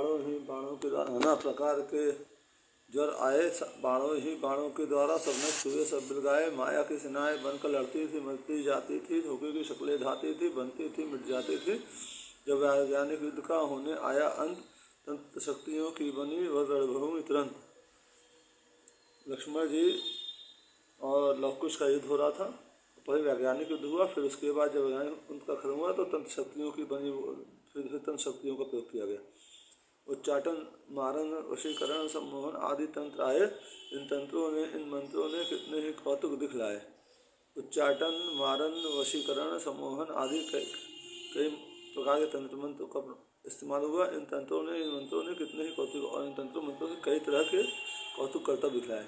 बाणों के द्वारा नाना प्रकार के ज्वर आए, बाणों के द्वारा सबने छुए सब बिल गाए। माया की सेनाएं बनकर लड़ती थी, मरती जाती थी, धोखे की शक्लें ढाती थी, बनती थी, मिट जाती थी। जब वैज्ञानिक युद्ध का होने आया अंत, तंत्र शक्तियों की बनी वह रणभूमि तुरंत। लक्ष्मण जी और लव कुश का युद्ध हो रहा था, पहले वैज्ञानिक युद्ध हुआ, फिर उसके बाद जब वैज्ञानिक उनका खत्म हुआ तो तंत्र शक्तियों की बनी, फिर तंत्र शक्तियों का प्रयोग किया गया। उच्चाटन, मारण, वशीकरण, सम्मोहन आदि तंत्र आए। इन मंत्रों ने कितने ही कौतुक दिखलाए। उच्चाटन, मारण, वशीकरण, सम्मोहन आदि कई प्रकार के तंत्र मंत्रों का इस्तेमाल हुआ। इन मंत्रों ने कितने ही कौतुक, और इन तंत्रों मंत्रों ने कई तरह के कौतुक कर्तव्य दिखलाए।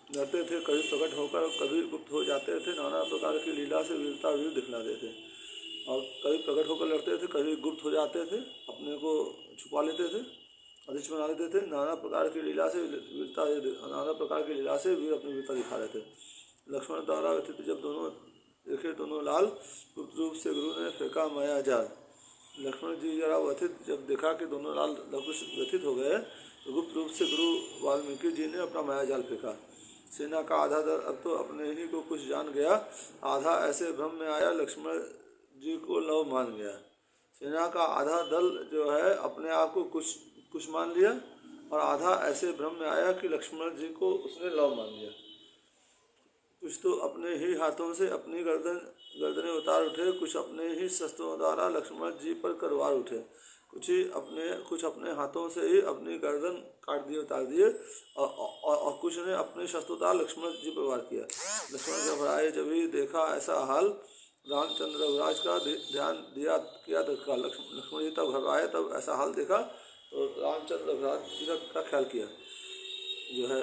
लड़ते थे, कभी प्रकट होकर कभी गुप्त हो जाते थे, नाना प्रकार की लीला से वीरता वीर दिखलाते थे। और कभी प्रकट होकर लड़ते थे, कभी गुप्त हो जाते थे, अपने को छुपा लेते थे, अदृश्य बना लेते थे। नाना प्रकार की लीला से वीर अपनी वीरता दिखा रहे थे। लक्ष्मण द्वारा व्यथित जब दोनों लाल, गुप्त रूप से गुरु ने फेंका माया जाल। लक्ष्मण जी जरा व्यथित जब देखा कि दोनों लाल व्यथित हो गए तो गुप्त रूप से गुरु वाल्मीकि जी ने अपना माया जाल फेंका। सेना का आधा दल अब तो अपने ही को कुछ जान गया, आधा ऐसे भ्रम में आया लक्ष्मण जी को लव मान गया। सेना का आधा दल जो है अपने आप को कुछ मान लिया, और आधा ऐसे भ्रम में आया कि लक्ष्मण जी को उसने लव मान लिया। कुछ तो अपने ही हाथों से अपनी गर्दनें उतार उठे, कुछ अपने ही शस्त्रों द्वारा लक्ष्मण जी पर करवार उठे। कुछ अपने हाथों से ही अपनी गर्दन काट दिए, उतार दिए, और कुछ ने अपने शस्त्रों द्वारा लक्ष्मण जी पर वार किया। लक्ष्मण घबराए जब ही देखा ऐसा हाल, रामचंद्र रघुराज का ध्यान किया तत्काल। लक्ष्मण जी तब घबराए, तब ऐसा हाल देखा तो रामचंद्र रघुराज जी का ख्याल किया, जो है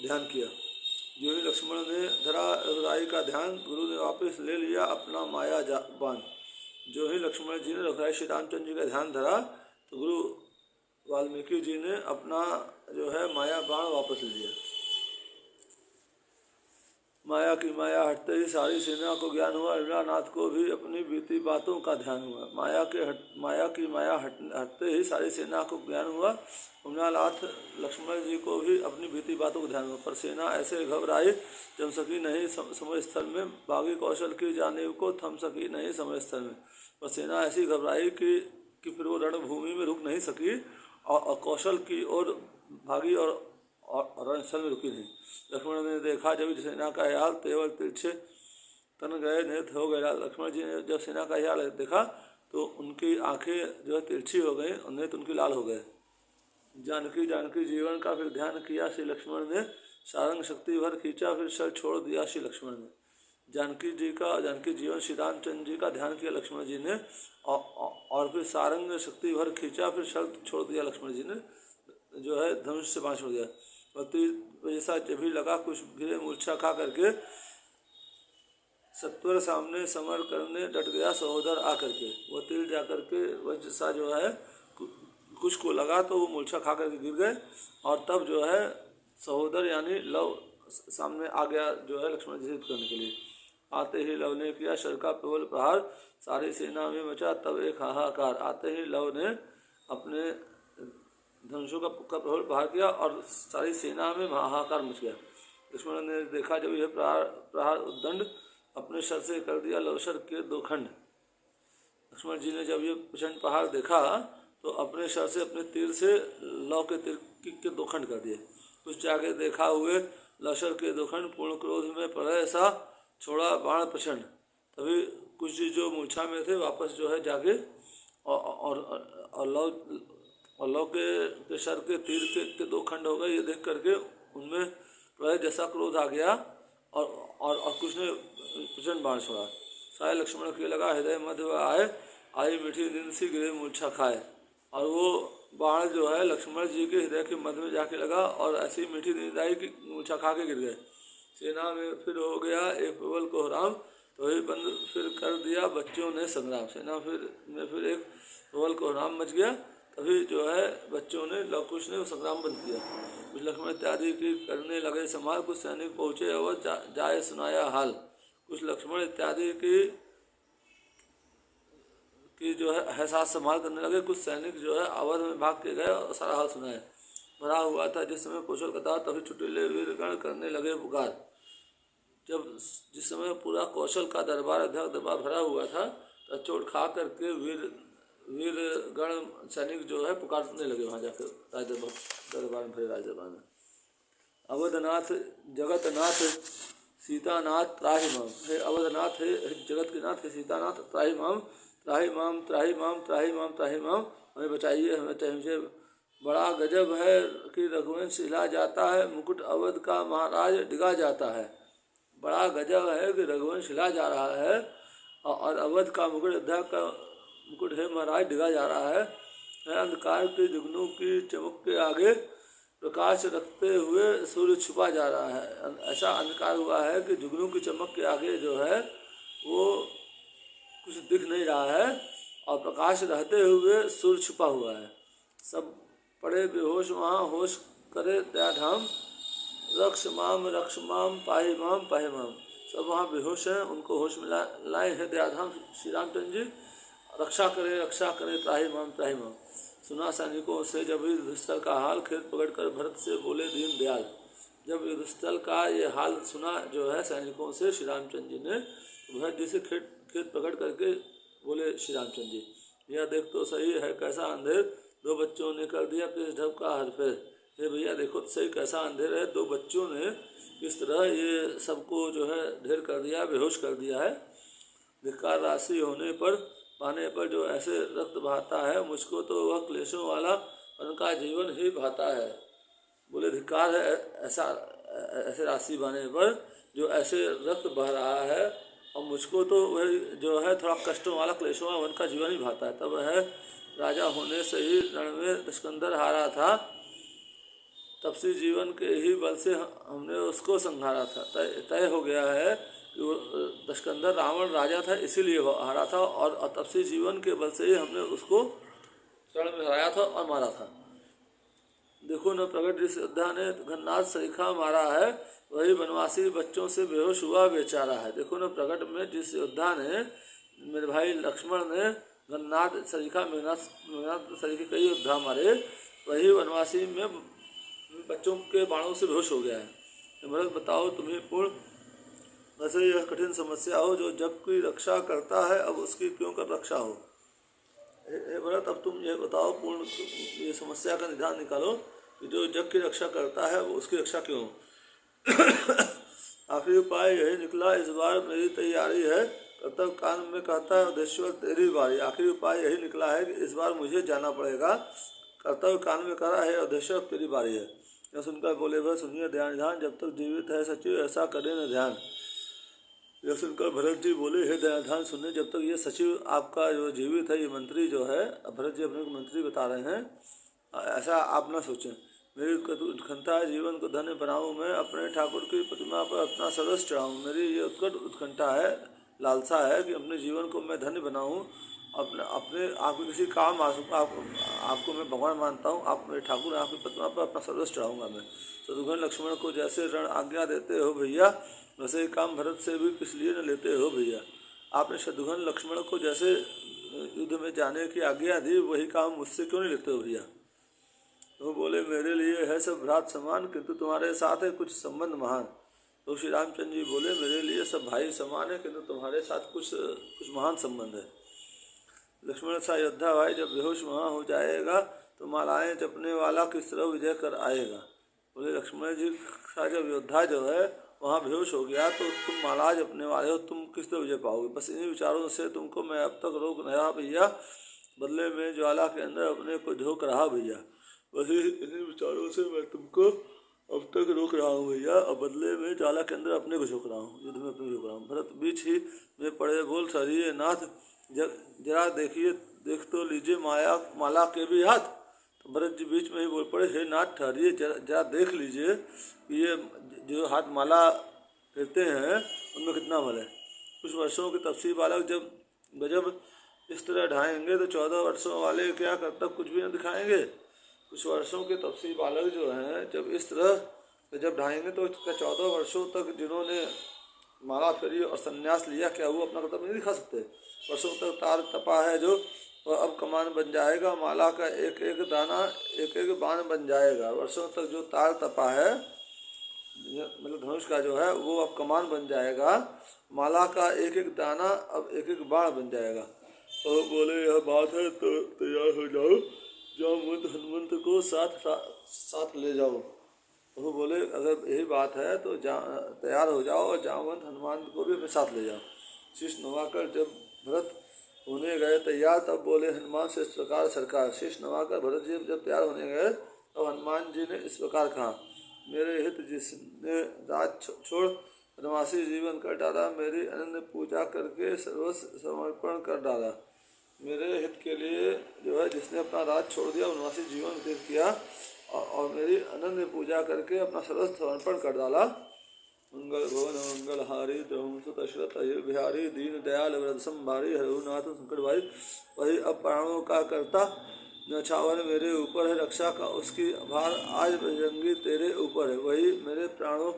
ध्यान किया। जो ही लक्ष्मण ने धरा रघुराई का ध्यान, गुरु ने वापस ले लिया अपना माया बाण। जो ही लक्ष्मण जी ने रघुराई श्री रामचंद्र जी का ध्यान धरा तो गुरु वाल्मीकि जी ने अपना जो है माया बाण वापस ले लिया। माया की माया हटते ही सारी सेना को ज्ञान हुआ, नाथ को भी अपनी बीती बातों का ध्यान हुआ। माया की माया हटते ही सारी सेना को ज्ञान हुआ, नाथ लक्ष्मण जी को भी अपनी बीती बातों का ध्यान हुआ। पर सेना ऐसे घबराई जम सकी नहीं समय स्थल में, बागी कौशल की जानिब को थम सकी नहीं समय स्थल में। पर सेना ऐसी घबराई कि फिर वो रणभूमि में रुक नहीं सकी, और कौशल की ओर भागी और रणस्थल में रुकी नहीं। लक्ष्मण ने देखा जब सेना का हाल, तेवर तिरछे तन गए, नेत्र हो गए। लक्ष्मण जी ने जब सेना का हाल देखा तो उनकी आंखें जो है तिरछी हो गई और नेत्र उनके लाल हो गए। जानकी जीवन का फिर ध्यान किया श्री लक्ष्मण ने, सारंग शक्ति भर खींचा फिर शर छोड़ दिया श्री लक्ष्मण ने। जानकी जीवन श्री रामचंद्र जी का ध्यान किया लक्ष्मण जी ने, और फिर सारंग शक्ति भर खींचा फिर शर छोड़ दिया लक्ष्मण जी ने, जो है धनुष से बाण छोड़ दिया। और तीर जैसा जब भी लगा कुछ गिरे मूर्छा खा करके, सत्वर सामने समर करने डट गया सहोदर आकर के। वो तीर जा करके वह जैसा जो है कुछ को लगा तो वो मूर्छा खा करके गिर गए, और तब जो है सहोदर यानी लव सामने आ गया जो है लक्ष्मण जी से युद्ध करने के लिए। आते ही लव ने किया शर का प्रबल प्रहार, सारी सेना में मचा तब एक हाहाकार। आते ही लव ने अपने धनुषों का प्रबल प्रहार किया और सारी सेना में हाहाकार मच गया। लक्ष्मण ने देखा जब यह प्रहार उद्दंड अपने शर से कर दिया लवशर के दो खंड। लक्ष्मण जी ने जब ये प्रचंड प्रहार देखा तो अपने शर से अपने तीर से लव के तीर के दो खंड कर दिए। कुछ जाके देखा हुए लवशर के दो खंड, पूर्ण क्रोध में पड़े ऐसा छोड़ा बाण प्रचंड। तभी कुछ जो मूर्छा में थे वापस जो है जाके और लव के शर के तीर के दो खंड हो गए। ये देख करके उनमें प्रलय जैसा क्रोध आ गया, और कुछ ने प्रचंड बाण छोड़ा। सारे लक्ष्मण के लगा हृदय मध्य आई मीठी नींद सी गिरे मूर्छा खाए। और वो बाण जो है लक्ष्मण जी के हृदय के मध्य में जाके लगा, और ऐसी मीठी नींद आई कि मूर्छा खा के गिर गए। सेना में फिर हो गया एक प्रबल कोहराम, तो ही बंद फिर कर दिया बच्चों ने संग्राम। सेना में फिर एक प्रबल कोहराम मच गया, तभी जो है बच्चों ने लव कुश ने संग्राम बंद किया। कुछ लक्ष्मण इत्यादि की करने लगे समाल, कुछ सैनिक पहुँचे और जाए सुनाया हाल। कुछ लक्ष्मण इत्यादि की कि जो है साथ संभाल करने लगे। कुछ सैनिक जो है अवध में भाग के गए और सारा हाल सुनाए। भरा हुआ था जिस समय कौशल का था, तभी छुटीले वीरगण करने लगे पुकार। जिस समय पूरा कौशल का दरबार भरा हुआ था, तो चोट खा करके वीरगण सैनिक जो है पुकारने लगे वहाँ जाकर राज दरबार में, भरे राज दरबार में। अवधनाथ जगतनाथ सीतानाथ त्राहि माम, हे अवधनाथ, हे जगत के नाथ, हे सीतानाथ, त्राहि माम, त्राहि माम, त्राहि माम, त्राहि माम, त्राहि माम, हमें बचाइए, हमें हमसे। बड़ा गजब है कि रघुवंश हिला जाता है, मुकुट अवध का महाराज डिगा जाता है। बड़ा गजब है कि रघुवंश हिला जा रहा है और अवध का मुकुट है महाराज डिगा जा रहा है। अंधकार के जुगनू की चमक के आगे प्रकाश रखते हुए सूर्य छुपा जा रहा है। ऐसा अंधकार हुआ है कि जुगनू की चमक के आगे जो है वो कुछ दिख नहीं रहा है और प्रकाश रहते हुए सूर्य छुपा हुआ है। सब पड़े बेहोश वहाँ, होश करे दयाधाम, रक्ष माम पाहि माम। सब वहाँ बेहोश हैं, उनको होश में लाए हैं दयाधाम श्री रामचंद्र जी। रक्षा करे त्राहि माम। सुना सैनिकों से जब युद्धस्थल का हाल, खेत पकड़कर भरत से बोले दीन दयाल। जब युद्धस्थल का ये हाल सुना जो है सैनिकों से श्री रामचंद्र जी ने, भरत जी से खेत पकड़ करके बोले श्री रामचंद्र जी, यह देख तो सही है कैसा अंधेर, दो बच्चों ने कर दिया किस ढब का हरफेर। हे भैया देखो तो सही कैसा अंधेर है, दो बच्चों ने किस तरह ये सबको जो है ढेर कर दिया, बेहोश कर दिया है। धिक्कार राशि होने पर पाने पर जो ऐसे रक्त बहाता है, मुझको तो वह क्लेशों वाला उनका जीवन ही भाता है। बोले धिक्कार है ऐसे राशि पाने पर जो ऐसे रक्त बह रहा है, और मुझको तो वह जो है थोड़ा कष्टों वाला क्लेशों वाला उनका जीवन ही भाता है। तब वह राजा होने से ही रण में दशकंदर हारा था, तपसी जीवन के ही बल से हमने उसको संहारा था। तय हो गया है कि वो दशकंदर रावण राजा था इसीलिए हारा था, और तपसी जीवन के बल से ही हमने उसको रण में हराया था और मारा था। देखो न प्रगट जिस योद्धा ने घननाद सरीखा मारा है, वही वनवासी बच्चों से बेहोश हुआ बेचारा है। देखो न प्रगट में जिस योद्धा ने, मेरे भाई लक्ष्मण ने घननाद सरीखा मेघनाद सरीखे कई योद्धा मारे, वही वनवासी में बच्चों के बाणों से बेहोश हो गया है। भरत बताओ तुम्हें पूर्ण, वैसे यह कठिन समस्या हो, जो जग की रक्षा करता है अब उसकी क्यों कर रक्षा हो। हे भरत अब तुम ये बताओ पूर्ण, ये समस्या का निदान निकालो कि जो जग की रक्षा करता है वो उसकी रक्षा क्यों हो। आखिरी उपाय यही निकला, इस बार मेरी तैयारी है, कर्तव्य कान में कहता है उद्देश्वर तेरी बारी। आखिरी उपाय यही निकला है कि इस बार मुझे जाना पड़ेगा, कर्तव्य कान में करा है उद्देश्वर तेरी बारी है। यह सुनकर बोले वह सुनिए ध्यान, जब तक जीवित है सचिव ऐसा करे न ध्यान। यह सुनकर भरत जी बोले हे ध्यान सुनने, जब तक ये सचिव आपका जो जीवित है, ये मंत्री जो है, भरत जी अपने को मंत्री बता रहे हैं, ऐसा आप न सोचें। मेरी उत्कंठा है जीवन को धन्य बनाऊं, मैं अपने ठाकुर की प्रतिमा पर अपना सर्वस्व चढ़ाऊँ। मेरी ये उत्कंठा है, लालसा है कि अपने जीवन को मैं धन्य बनाऊं, अपने आपके किसी काम आ सकूँ। आपको मैं भगवान मानता हूँ, आप मेरे ठाकुर, आपकी प्रतिमा पर अपना सर्वस्व चढ़ाऊँगा मैं। शत्रुघ्न लक्ष्मण को जैसे रण आज्ञा देते हो भैया, वैसे ही काम भरत से भी किस लिए न लेते हो भैया। आपने शत्रुघ्न लक्ष्मण को जैसे युद्ध में जाने की आज्ञा दी, वही काम मुझसे क्यों नहीं लेते हो भैया। तो बोले मेरे लिए है सब भ्रात समान, किंतु तुम्हारे साथ है कुछ संबंध महान। तो श्री रामचंद्र जी बोले मेरे लिए सब भाई समान है, किंतु तुम्हारे साथ कुछ महान संबंध है। लक्ष्मण सा योद्धा भाई जब बेहोश वहाँ हो जाएगा, तो मालाएं जपने वाला किस तरह विजय कर आएगा। बोले लक्ष्मण जी सा जब योद्धा जो है वहाँ बेहोश हो गया, तो तुम माला जपने वाले हो, तुम किस तरह विजय पाओगे। बस इन्हीं विचारों से तुमको मैं अब तक रोक रहा भैया, बदले में ज्वाला के अंदर अपने को झोंक रहा भैया। बस इन्हीं विचारों से मैं तुमको अब तक रोक रहा हूँ भैया, और बदले में ज्वाला के अंदर अपने को झोंक रहा हूँ, युद्ध में अपने को झोंक रहा हूँ। भरत बीच ही में पड़े बोल सरिये नाथ, जरा देख तो लीजिए माला के भी हाथ। तो भरत जी बीच में ही बोल पड़े हे नाथ ठहरिए, जरा देख लीजिए कि ये जो हाथ माला फेरते हैं उनमें कितना बल है। कुछ वर्षों के तपसी बालक जब गजब इस तरह ढाएंगे, तो 14 वर्षों वाले क्या कर्तव्य कुछ भी न दिखाएंगे। कुछ वर्षों के तपसी बालक जो हैं जब इस तरह जब ढाएंगे, तो 14 वर्षों तक जिन्होंने माला फेरी और संन्यास लिया, क्या वो अपना कर्तव्य नहीं दिखा सकते? वर्षों तक तार तपा है जो, वह अब कमान बन जाएगा। माला का एक एक दाना एक एक बाण बन जाएगा। वर्षों तक जो तार तपा है, मतलब धनुष का जो है, वो अब कमान बन जाएगा। माला का एक एक दाना अब एक एक बाण बन जाएगा। और बोले यह बात है तो तैयार हो जाओ, जामवंत हनुमंत को साथ ले जाओ। वो बोले अगर यही बात है तो तैयार हो जाओ और जामवंत हनुमान को भी अपने साथ ले जाओ। शीश नवाकर जब भरत होने गए तैयार, तब बोले हनुमान से इस प्रकार सरकार। शीश नवाकर भरत जी जब तैयार होने गए तो हनुमान जी ने इस प्रकार कहा, मेरे हित जिसने राज छोड़ वनवासी जीवन कर डाला, मेरी अनन्य पूजा करके सर्वस्व समर्पण कर डाला। मेरे हित के लिए जो है जिसने अपना राज छोड़ दिया, वनवासी जीवन व्यतीत किया और मेरी अनन्य पूजा करके अपना सर्वस्व समर्पण कर डाला। मंगल भवन मंगल हारी द्रहुसुत दशरथ अयोध्या बिहारी, दीन दयाल व्रत संभारी, हरहुनाथ संकट भारी। वही अब प्राणों का करता, न्यौछावर मेरे ऊपर है, रक्षा का उसकी भार आज बजरंगी तेरे ऊपर है। वही मेरे प्राणों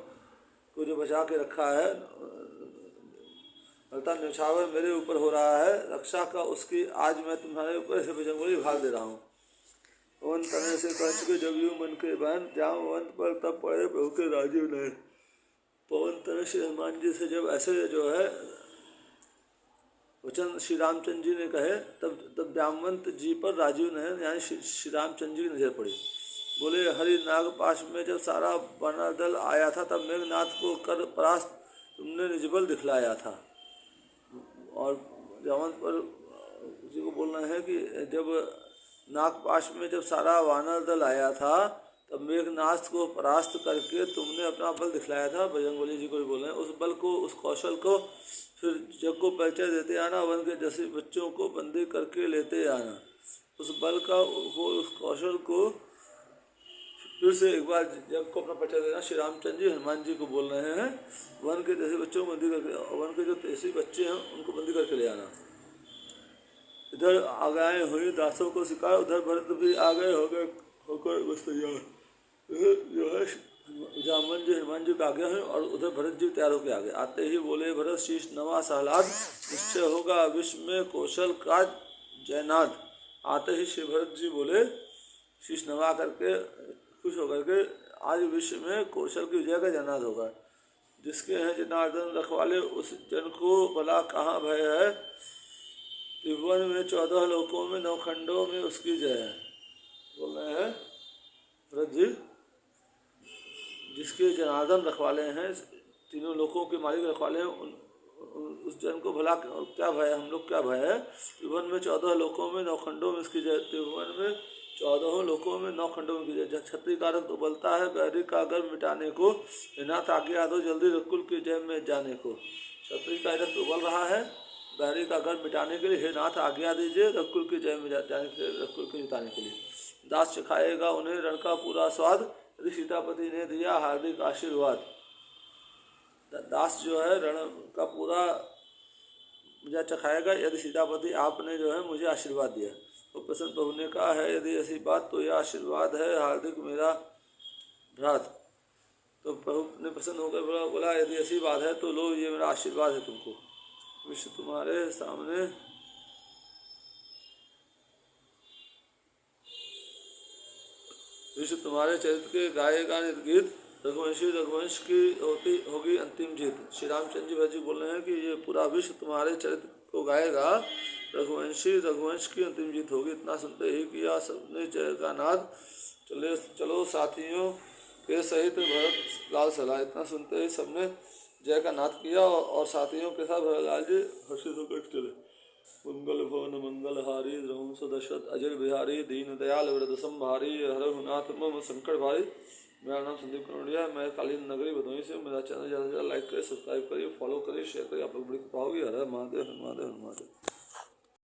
को जो बचा के रखा है, अर्थात न्यौछावर मेरे ऊपर हो रहा है, रक्षा का उसकी आज मैं तुम्हारे ऊपर से बजरंगी भार दे रहा हूँ। पवन तनय से कंच के जब यूं मन के बहन, जामवंत पर तब पड़े प्रभु के राजीव नयन। पवन तनय से हनुमान जी से जब ऐसे जो है वचन श्री रामचंद्र जी ने कहे, तब जामवंत जी पर राजीव नयन यानी श्री रामचंद्र जी की नजर पड़ी। बोले हरि नागपाश में जब सारा वानर दल आया था, तब मेघनाथ को कर परास्त तुमने निजबल दिखलाया था। और जामवंत पर जी को बोलना है कि जब नागपाश में जब सारा वानर दल आया था, तब मेघनाथ को परास्त करके तुमने अपना बल दिखलाया था। बजरंगबली जी को भी बोल रहे हैं, उस बल को, उस कौशल को फिर जग को परिचय देते आना, वन के जैसे बच्चों को बंदी करके लेते आना। उस बल का वो उस कौशल को फिर से एक बार जग को अपना परिचय देना। श्री रामचंद्र जी हनुमान जी को बोल रहे हैं, वन के जैसे बच्चों को बंदी करके, वन के जो तेजी बच्चे हैं उनको बंदी करके ले आना। इधर आ गए हुई दासों को शिकार, उधर भरत भी आ गए होकर बस तैयार। जो है जामवंत जी हनुमान जी का आगे हैं और उधर भरत जी तैयार होकर आ गए। आते ही बोले भरत शीश नवा सहलाद, निश्चय होगा विश्व में कौशल का जयनाद। आते ही श्री भरत जी बोले शीश नवा करके खुश होकर के, आज विश्व में कौशल की विजय का जयनाद होगा। जिसके हैं जनार्दन रखवाले, उस जन को भला कहाँ भय है। त्रिभुवन में 14 लोकों में 9 खंडों में उसकी जय है। बोल रहे हैं भरत जी, जिसके जनार्दन रखवाले हैं, तीनों लोकों के मालिक रखवाले हैं, उस जन को भला क्या भय है, हम लोग क्या भय है। त्रिभुवन में 14 लोकों में 9 खंडों में उसकी जय। त्रिभुवन में 14 लोकों में 9 खंडों में की जय। छत्री कारक तो बलता है, बैरी का गर्व मिटाने को, नाथ आज्ञा दो जल्दी रघुकुल की जय में जाने को। छत्री का रथ उबल रहा है, बैरी का गर्व मिटाने के लिए, हे नाथ आज्ञा दीजिए रघुकुल की जय में जाने के लिए, रघुकुल को जिताने के लिए। दास सिखाएगा उन्हें रण का पूरा स्वाद, यदि सीतापति ने दिया हार्दिक आशीर्वाद। दास जो है रण का पूरा मुझे चखाएगा, यदि सीतापति आपने जो है मुझे आशीर्वाद दिया। तो प्रसन्न प्रभु ने कहा है, यदि ऐसी बात तो यह आशीर्वाद है हार्दिक मेरा भ्रात। तो प्रभु ने प्रसन्न होकर बोला, यदि ऐसी बात है तो लो ये मेरा आशीर्वाद है तुमको। विश्व तुम्हारे सामने विश्व तुम्हारे चरित्र के गाएगा गीत, रघुवंश की होगी अंतिम जीत। श्री रामचंद्र जी भरत जी बोल रहे हैं कि ये पूरा विश्व तुम्हारे चरित्र को गाएगा, रघुवंश की अंतिम जीत होगी। इतना सुनते ही किया सबने जय का नाद, चलो साथियों के सहित भरत लाल सलाह। इतना सुनते ही सबने जय का नाद किया और साथियों के साथ भरत लाल जी हर्षित होकर चले। मंगल भवन मंगल हारी, द्रहुस दशरथ अजर बिहारी, दीन दयाल व्रत संभारी, हरहुनाथ मम संकट भारी। मेरा नाम संदीप कनोडिया है, मैं कालीन नगरी भदोही से। मेरा चैनल ज़्यादा से ज़्यादा लाइक करिए, सब्सक्राइब करिए, फॉलो करिए, शेयर करिए। आप लोग बड़ी पाओगे। हर महादेव हर महादेव हर महादेव।